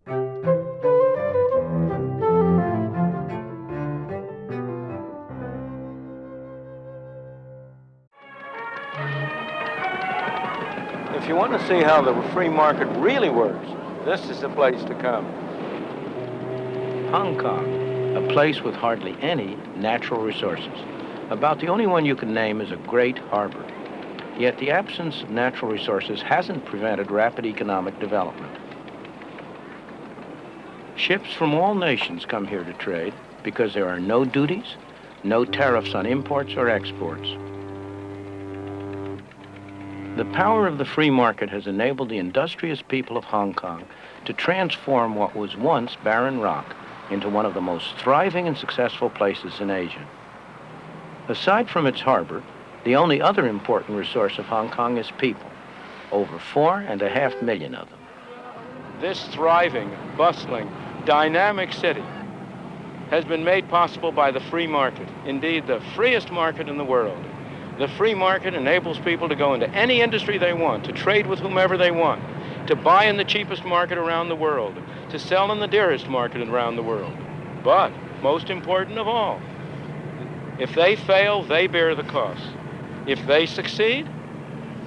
If you want to see how the free market really works, this is the place to come. Hong Kong, a place with hardly any natural resources. About the only one you can name is a great harbor. Yet the absence of natural resources hasn't prevented rapid economic development. Ships from all nations come here to trade because there are no duties, no tariffs on imports or exports. The power of the free market has enabled the industrious people of Hong Kong to transform what was once barren rock into one of the most thriving and successful places in Asia. Aside from its harbor, the only other important resource of Hong Kong is people, over 4.5 million of them. This thriving, bustling, dynamic city has been made possible by the free market, indeed the freest market in the world. The free market enables people to go into any industry they want, to trade with whomever they want, to buy in the cheapest market around the world, to sell in the dearest market around the world. But, most important of all, if they fail, they bear the cost. If they succeed,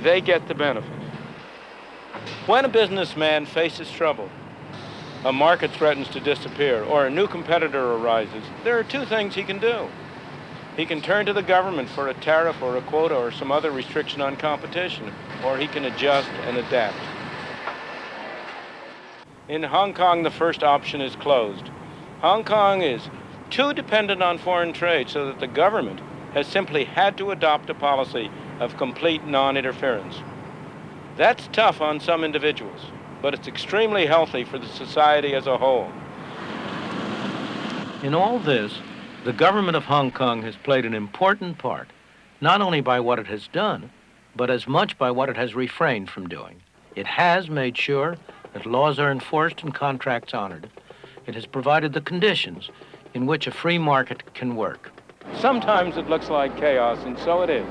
they get the benefit. When a businessman faces trouble, a market threatens to disappear, or a new competitor arises, there are two things he can do. He can turn to the government for a tariff or a quota or some other restriction on competition, or he can adjust and adapt. In Hong Kong, the first option is closed. Hong Kong is too dependent on foreign trade so that the government has simply had to adopt a policy of complete non-interference. That's tough on some individuals, but it's extremely healthy for the society as a whole. In all this, the government of Hong Kong has played an important part, not only by what it has done, but as much by what it has refrained from doing. It has made sure that laws are enforced and contracts honored. It has provided the conditions in which a free market can work. Sometimes it looks like chaos, and so it is,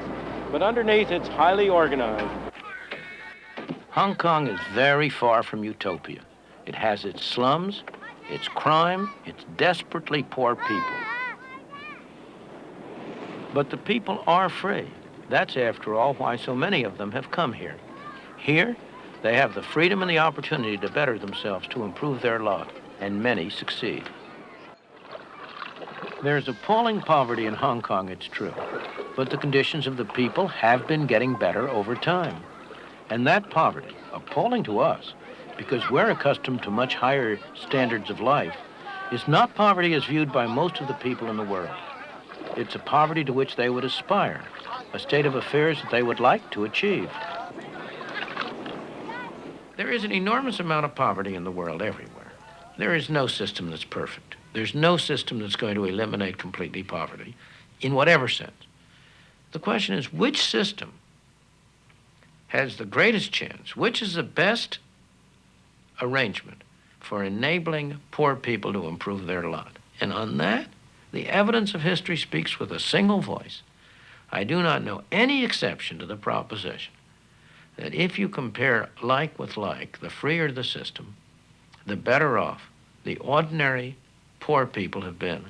but underneath it's highly organized. Hong Kong is very far from utopia. It has its slums, its crime, its desperately poor people. But the people are free. That's, after all, why so many of them have come here. Here, they have the freedom and the opportunity to better themselves, to improve their lot, and many succeed. There's appalling poverty in Hong Kong, it's true, but the conditions of the people have been getting better over time. And that poverty, appalling to us, because we're accustomed to much higher standards of life, is not poverty as viewed by most of the people in the world. It's a poverty to which they would aspire, a state of affairs that they would like to achieve. There is an enormous amount of poverty in the world everywhere. There is no system that's perfect. There's no system that's going to eliminate completely poverty, in whatever sense. The question is, which system has the greatest chance? Which is the best arrangement for enabling poor people to improve their lot? And on that, the evidence of history speaks with a single voice. I do not know any exception to the proposition that if you compare like with like, the freer the system, the better off the ordinary poor people have been.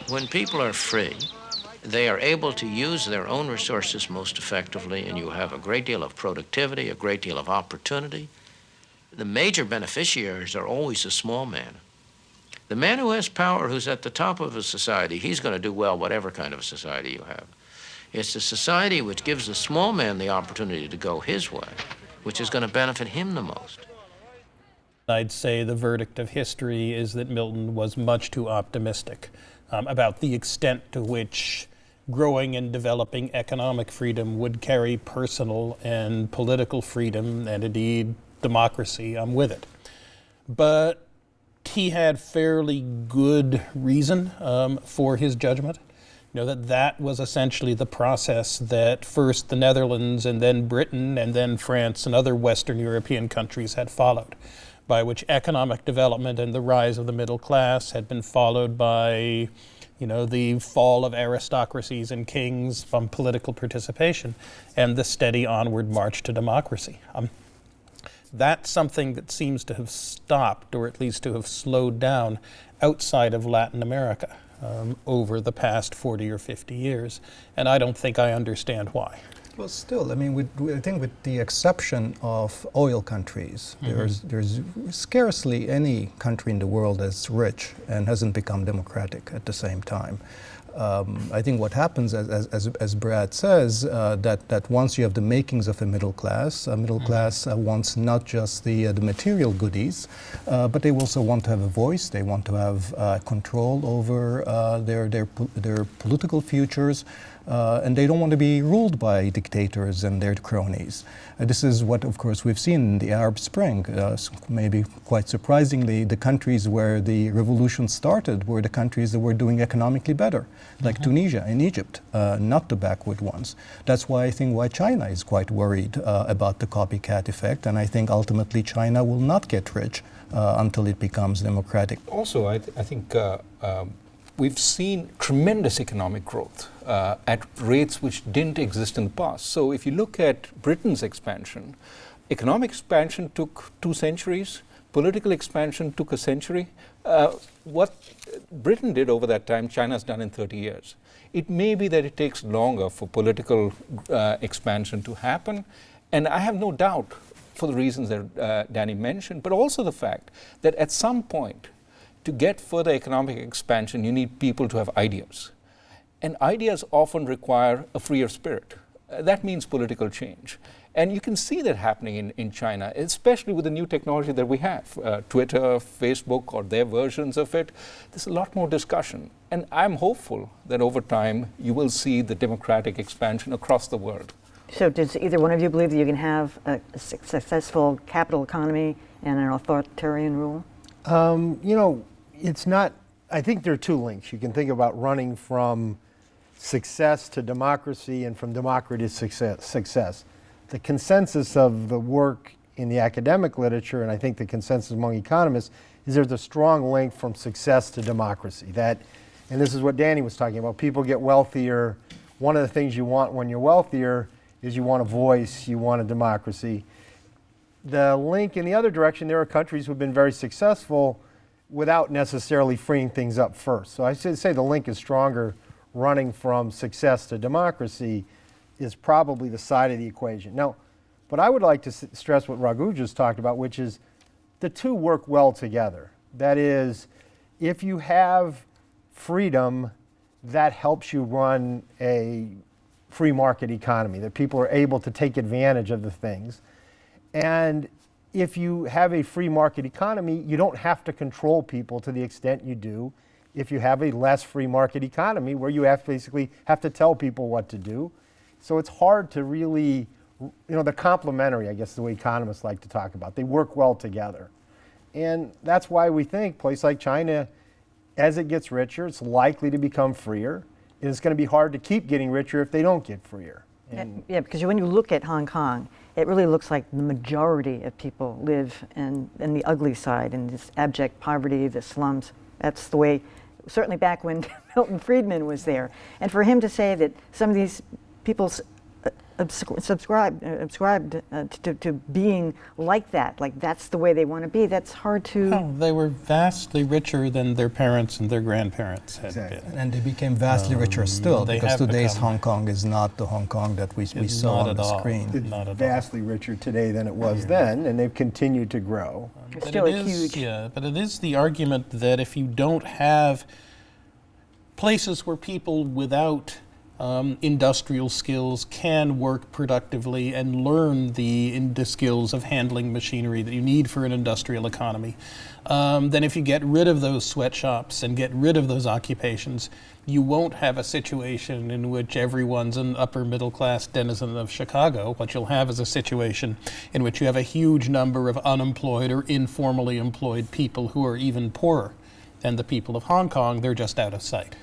When people are free, they are able to use their own resources most effectively, and you have a great deal of productivity, a great deal of opportunity. The major beneficiaries are always the small man. The man who has power, who's at the top of a society, he's going to do well whatever kind of society you have. It's the society which gives the small man the opportunity to go his way, which is going to benefit him the most. I'd say the verdict of history is that Milton was much too optimistic about the extent to which growing and developing economic freedom would carry personal and political freedom and indeed democracy with it. But he had fairly good reason for his judgment. You know, that was essentially the process that first the Netherlands and then Britain and then France and other Western European countries had followed, by which economic development and the rise of the middle class had been followed by, you know, the fall of aristocracies and kings from political participation and the steady onward march to democracy. that's something that seems to have stopped, or at least to have slowed down, outside of Latin America over the past 40 or 50 years. And I don't think I understand why. Well, still, I mean, I think with the exception of oil countries, there's scarcely any country in the world that's rich and hasn't become democratic at the same time. I think what happens, as Brad says, that once you have the makings of a middle class wants not just the material goodies, but they also want to have a voice. They want to have control over their political futures, and they don't want to be ruled by dictators and their cronies. This is what, of course, we've seen in the Arab Spring. Maybe quite surprisingly, the countries where the revolution started were the countries that were doing economically better, like Tunisia and Egypt, not the backward ones. That's why I think China is quite worried about the copycat effect, and I think ultimately China will not get rich until it becomes democratic. Also, I think we've seen tremendous economic growth at rates which didn't exist in the past. So if you look at Britain's expansion, economic expansion took 2 centuries, political expansion took a century. What Britain did over that time, China's done in 30 years. It may be that it takes longer for political expansion to happen, and I have no doubt, for the reasons that Danny mentioned, but also the fact that at some point, to get further economic expansion, you need people to have ideas. And ideas often require a freer spirit. That means political change. And you can see that happening in China, especially with the new technology that we have. Twitter, Facebook, or their versions of it. There's a lot more discussion. And I'm hopeful that over time, you will see the democratic expansion across the world. So does either one of you believe that you can have a successful capital economy and an authoritarian rule? You know, it's not, I think there are 2 links. You can think about running from success to democracy and from democracy to success. The consensus of the work in the academic literature, and I think the consensus among economists, is there's a strong link from success to democracy. That, and this is what Danny was talking about, people get wealthier. One of the things you want when you're wealthier is you want a voice, you want a democracy. The link in the other direction, there are countries who've been very successful without necessarily freeing things up first. So I should say the link is stronger. Running from success to democracy is probably the side of the equation. Now, but I would like to stress what Raghu just talked about, which is the 2 work well together. That is, if you have freedom, that helps you run a free market economy, that people are able to take advantage of the things. And if you have a free market economy, you don't have to control people to the extent you do if you have a less free market economy where you basically have to tell people what to do. So it's hard to really, you know, they're complementary, I guess, is the way economists like to talk about. They work well together. And that's why we think a place like China, as it gets richer, it's likely to become freer. And it's going to be hard to keep getting richer if they don't get freer. Yeah, because when you look at Hong Kong, it really looks like the majority of people live in the ugly side, in this abject poverty, the slums. That's the way, certainly back when Milton Friedman was there. And for him to say that some of these people subscribed to being like that, like that's the way they want to be, that's hard to... Well, they were vastly richer than their parents and their grandparents had been. And they became vastly richer still, because today's Hong Kong is not the Hong Kong that we saw on the screen. It's vastly richer today than it was then, and they've continued to grow. It's still huge... Yeah, but it is the argument that if you don't have places where people without industrial skills can work productively and learn the skills of handling machinery that you need for an industrial economy, then if you get rid of those sweatshops and get rid of those occupations, you won't have a situation in which everyone's an upper middle class denizen of Chicago. What you'll have is a situation in which you have a huge number of unemployed or informally employed people who are even poorer than the people of Hong Kong. They're just out of sight.